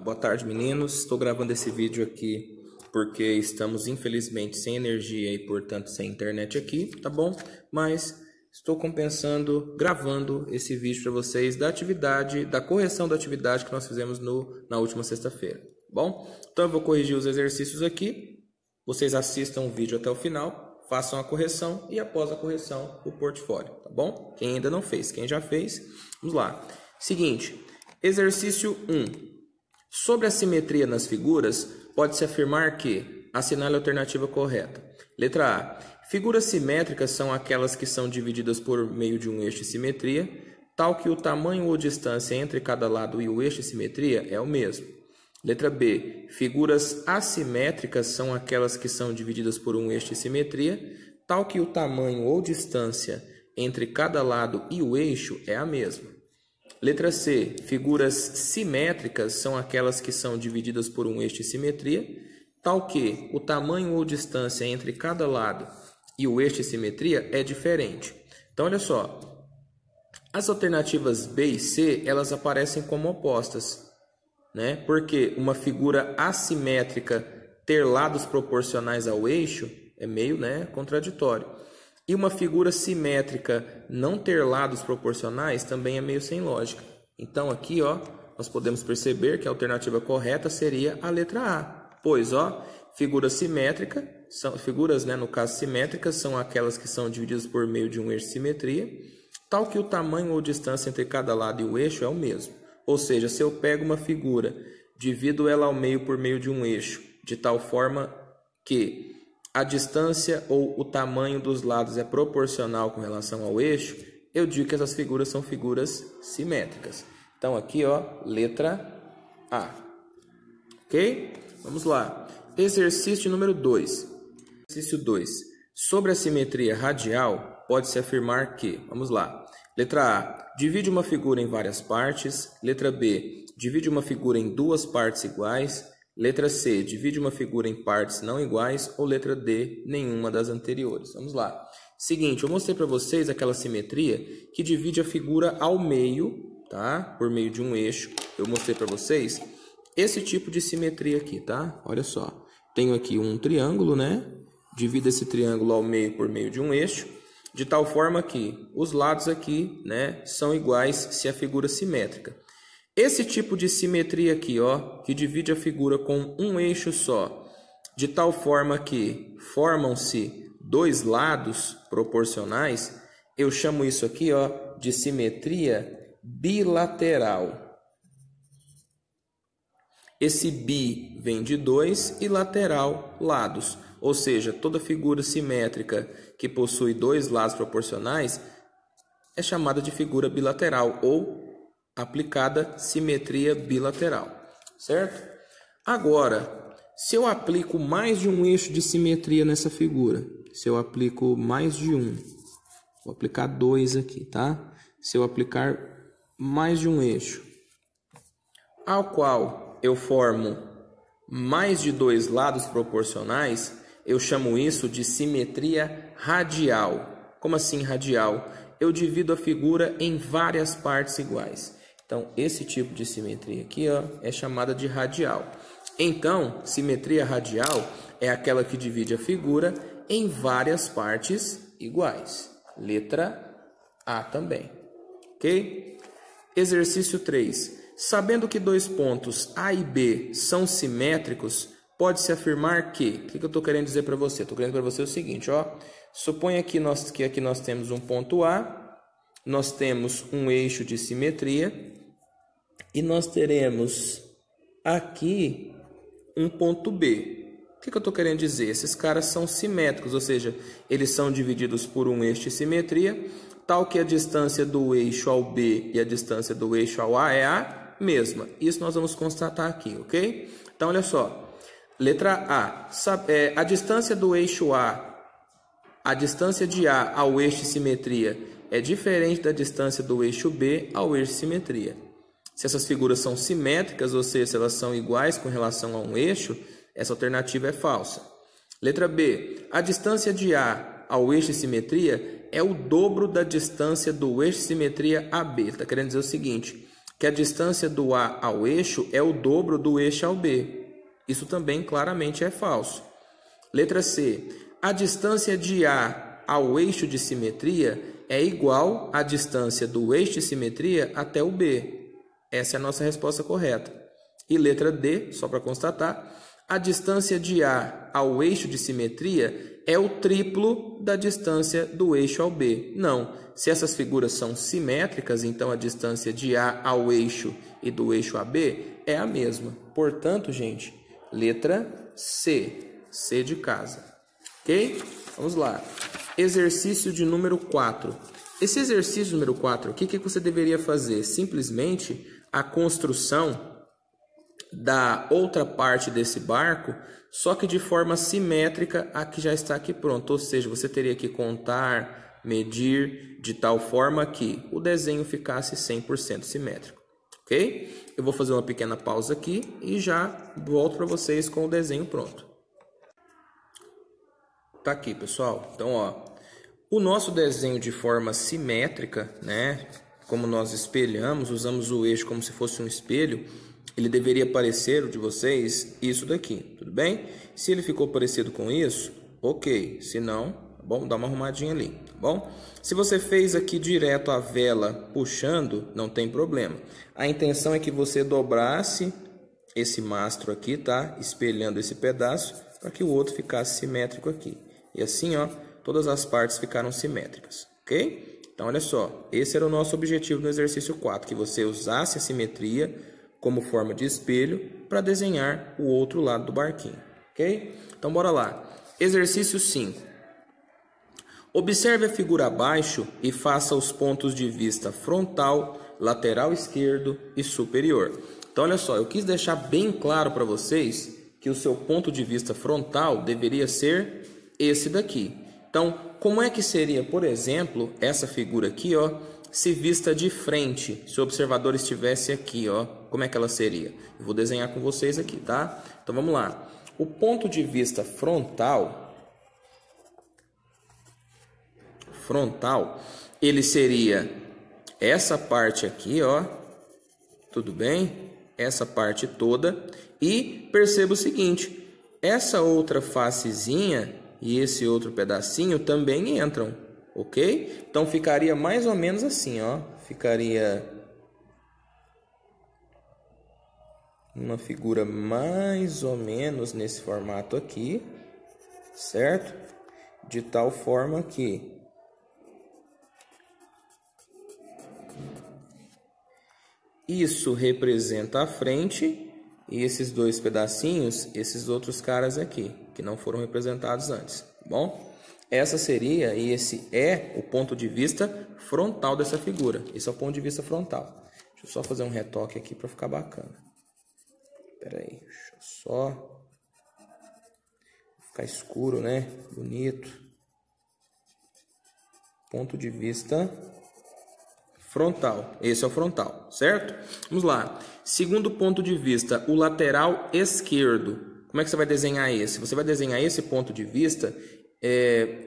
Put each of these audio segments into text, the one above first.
Boa tarde, meninos. Estou gravando esse vídeo aqui porque estamos, infelizmente, sem energia e, portanto, sem internet aqui, tá bom? Mas estou compensando, gravando esse vídeo para vocês da atividade, da correção da atividade que nós fizemos na última sexta-feira, tá bom? Então, eu vou corrigir os exercícios aqui. Vocês assistam o vídeo até o final, façam a correção e, após a correção, o portfólio, tá bom? Quem ainda não fez, quem já fez, vamos lá. Seguinte, exercício 1. Sobre a simetria nas figuras, pode-se afirmar que assinale a alternativa correta. Letra A. Figuras simétricas são aquelas que são divididas por meio de um eixo de simetria, tal que o tamanho ou distância entre cada lado e o eixo de simetria é o mesmo. Letra B. Figuras assimétricas são aquelas que são divididas por um eixo de simetria, tal que o tamanho ou distância entre cada lado e o eixo é a mesma. Letra C. Figuras simétricas são aquelas que são divididas por um eixo de simetria, tal que o tamanho ou distância entre cada lado e o eixo de simetria é diferente. Então, olha só. As alternativas B e C, elas aparecem como opostas, né? Porque uma figura assimétrica ter lados proporcionais ao eixo é meio, contraditório. E uma figura simétrica não ter lados proporcionais também é meio sem lógica. Então aqui, nós podemos perceber que a alternativa correta seria a letra A. Pois, figuras simétricas, no caso simétricas, são aquelas que são divididas por meio de um eixo de simetria, tal que o tamanho ou distância entre cada lado e o eixo é o mesmo. Ou seja, se eu pego uma figura, divido ela ao meio por meio de um eixo, de tal forma que a distância ou o tamanho dos lados é proporcional com relação ao eixo, eu digo que essas figuras são figuras simétricas. Então aqui, letra A. Ok? Vamos lá. Exercício número 2. Exercício 2. Sobre a simetria radial, pode-se afirmar que, vamos lá. Letra A. Divide uma figura em várias partes. Letra B. Divide uma figura em duas partes iguais. Letra C, divide uma figura em partes não iguais, ou letra D, nenhuma das anteriores. Vamos lá. Seguinte, eu mostrei para vocês aquela simetria que divide a figura ao meio, tá? Por meio de um eixo. Eu mostrei para vocês esse tipo de simetria aqui, tá? Olha só. Tenho aqui um triângulo, né? Divido esse triângulo ao meio por meio de um eixo, de tal forma que os lados aqui, são iguais se a figura é simétrica. Esse tipo de simetria aqui, que divide a figura com um eixo só, de tal forma que formam-se dois lados proporcionais, eu chamo isso aqui, de simetria bilateral. Esse bi vem de dois e lateral, lados. Ou seja, toda figura simétrica que possui dois lados proporcionais é chamada de figura bilateral ou aplicada simetria bilateral, certo? Agora, se eu aplico mais de um eixo de simetria nessa figura, se eu aplico mais de um, vou aplicar dois aqui, tá? Se eu aplicar mais de um eixo, ao qual eu formo mais de dois lados proporcionais, eu chamo isso de simetria radial. Como assim radial? Eu divido a figura em várias partes iguais. Então, esse tipo de simetria aqui, é chamada de radial. Então, simetria radial é aquela que divide a figura em várias partes iguais. Letra A também. Ok? Exercício 3. Sabendo que dois pontos A e B são simétricos, pode-se afirmar que... O que eu estou querendo dizer para você? Estou querendo para você o seguinte, Suponha que aqui nós temos um ponto A, nós temos um eixo de simetria e nós teremos aqui um ponto B. O que eu estou querendo dizer? Esses caras são simétricos, ou seja, eles são divididos por um eixo de simetria, tal que a distância do eixo ao B e a distância do eixo ao A é a mesma. Isso nós vamos constatar aqui, ok? Então, olha só. Letra A. A distância do eixo a distância de A ao eixo de simetria é diferente da distância do eixo B ao eixo de simetria. Se essas figuras são simétricas, ou seja, se elas são iguais com relação a um eixo, essa alternativa é falsa. Letra B. A distância de A ao eixo de simetria é o dobro da distância do eixo de simetria AB. Ele está querendo dizer o seguinte, que a distância do A ao eixo é o dobro do eixo ao B. Isso também claramente é falso. Letra C. A distância de A ao eixo de simetria é igual à distância do eixo de simetria até o B. Essa é a nossa resposta correta. E letra D, só para constatar, a distância de A ao eixo de simetria é o triplo da distância do eixo ao B. Não, se essas figuras são simétricas, então a distância de A ao eixo e do eixo a B é a mesma. Portanto, gente, letra C, C de casa. Ok? Vamos lá. Exercício de número 4. Esse exercício número 4 aqui, o que você deveria fazer? Simplesmente a construção da outra parte desse barco, só que de forma simétrica a que já está aqui pronto. Ou seja, você teria que contar, medir de tal forma que o desenho ficasse 100% simétrico. Ok? Eu vou fazer uma pequena pausa aqui e já volto para vocês com o desenho pronto. Tá aqui, pessoal. Então, ó, o nosso desenho de forma simétrica, né? Como nós espelhamos, usamos o eixo como se fosse um espelho, ele deveria parecer, o de vocês, isso daqui, tudo bem? Se ele ficou parecido com isso, ok. Se não, tá bom? Dá uma arrumadinha ali, tá bom? Se você fez aqui direto a vela puxando, não tem problema. A intenção é que você dobrasse esse mastro aqui, tá? Espelhando esse pedaço, para que o outro ficasse simétrico aqui. E assim, ó, todas as partes ficaram simétricas, ok? Então, olha só, esse era o nosso objetivo no exercício 4, que você usasse a simetria como forma de espelho para desenhar o outro lado do barquinho, ok? Então, bora lá. Exercício 5. Observe a figura abaixo e faça os pontos de vista frontal, lateral esquerdo e superior. Então, olha só, eu quis deixar bem claro para vocês que o seu ponto de vista frontal deveria ser esse daqui. Então, como é que seria, por exemplo, essa figura aqui, ó, se vista de frente, se o observador estivesse aqui, ó, como é que ela seria? Eu vou desenhar com vocês aqui, tá? Então, vamos lá. O ponto de vista frontal, ele seria essa parte aqui, ó, tudo bem? Essa parte toda. E perceba o seguinte, essa outra facezinha e esse outro pedacinho também entram, ok? Então, ficaria mais ou menos assim, ó. Ficaria uma figura mais ou menos nesse formato aqui, certo? De tal forma que isso representa a frente e esses dois pedacinhos, esses outros caras aqui, que não foram representados antes, tá bom? Essa seria, e esse é o ponto de vista frontal dessa figura. Esse é o ponto de vista frontal. Deixa eu só fazer um retoque aqui para ficar bacana. Espera aí, deixa eu só ficar escuro, né? Bonito. Ponto de vista frontal. Esse é o frontal, certo? Vamos lá. Segundo ponto de vista, o lateral esquerdo. Como é que você vai desenhar esse? Você vai desenhar esse ponto de vista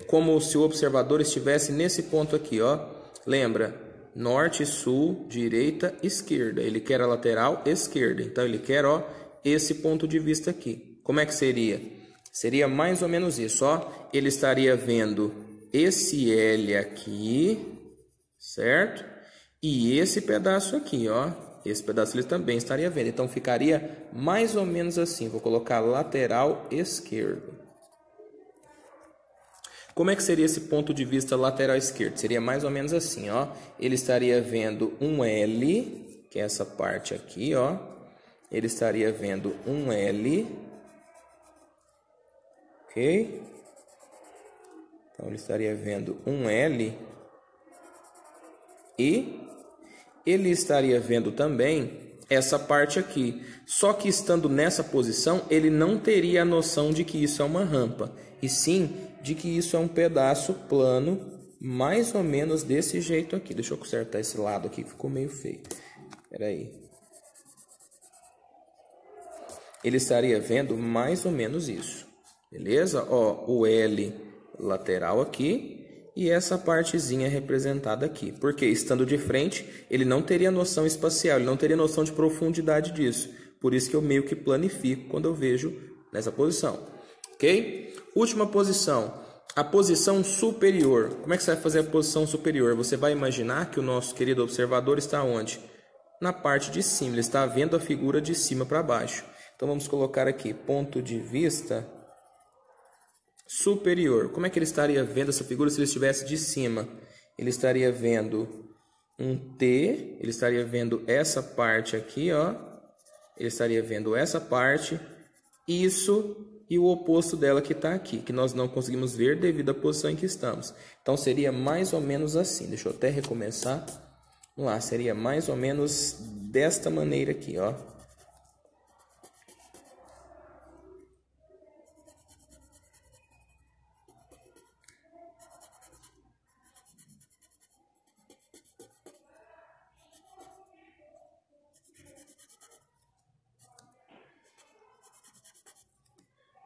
como se o observador estivesse nesse ponto aqui, ó. Lembra? Norte, sul, direita, esquerda. Ele quer a lateral esquerda. Então, ele quer, ó, esse ponto de vista aqui. Como é que seria? Seria mais ou menos isso, ó. Ele estaria vendo esse L aqui, certo? E esse pedaço aqui, ó. Esse pedaço ele também estaria vendo. Então, ficaria mais ou menos assim. Vou colocar lateral esquerdo. Como é que seria esse ponto de vista lateral esquerdo? Seria mais ou menos assim, ó. Ele estaria vendo um L, que é essa parte aqui, ó. Ele estaria vendo um L. Ok? Então, ele estaria vendo um L. E ele estaria vendo também essa parte aqui. Só que estando nessa posição, ele não teria a noção de que isso é uma rampa. E sim de que isso é um pedaço plano, mais ou menos desse jeito aqui. Deixa eu consertar esse lado aqui, que ficou meio feio. Espera aí. Ele estaria vendo mais ou menos isso. Beleza? Ó, o L lateral aqui e essa partezinha representada aqui. Porque estando de frente, ele não teria noção espacial, ele não teria noção de profundidade disso. Por isso que eu meio que planifico quando eu vejo nessa posição. Ok? Última posição, a posição superior. Como é que você vai fazer a posição superior? Você vai imaginar que o nosso querido observador está onde? Na parte de cima, ele está vendo a figura de cima para baixo. Então vamos colocar aqui, ponto de vista superior. Como é que ele estaria vendo essa figura se ele estivesse de cima? Ele estaria vendo um T, ele estaria vendo essa parte aqui, ó. Ele estaria vendo essa parte, isso e o oposto dela que está aqui, que nós não conseguimos ver devido à posição em que estamos. Então seria mais ou menos assim. Deixa eu até recomeçar. Vamos lá, seria mais ou menos desta maneira aqui, ó.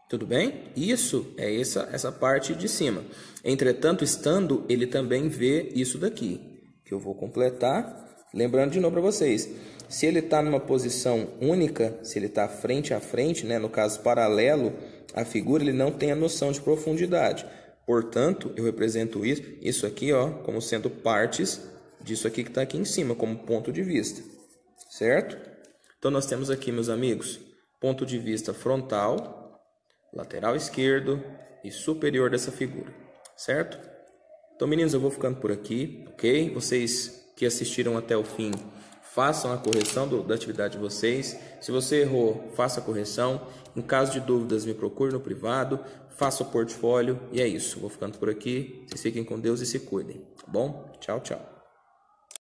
Tudo bem? Isso é essa parte de cima. Entretanto, estando, ele também vê isso daqui, que eu vou completar. Lembrando de novo para vocês, se ele está numa posição única, se ele está frente a frente, né, no caso paralelo à figura, ele não tem a noção de profundidade. Portanto, eu represento isso aqui, ó, como sendo partes disso aqui que está aqui em cima, como ponto de vista. Certo? Então, nós temos aqui, meus amigos, ponto de vista frontal, lateral esquerdo e superior dessa figura, certo? Então, meninos, eu vou ficando por aqui, ok? Vocês que assistiram até o fim, façam a correção da atividade de vocês. Se você errou, faça a correção. Em caso de dúvidas, me procure no privado, faça o portfólio e é isso. Vou ficando por aqui. Vocês fiquem com Deus e se cuidem, tá bom? Tchau, tchau.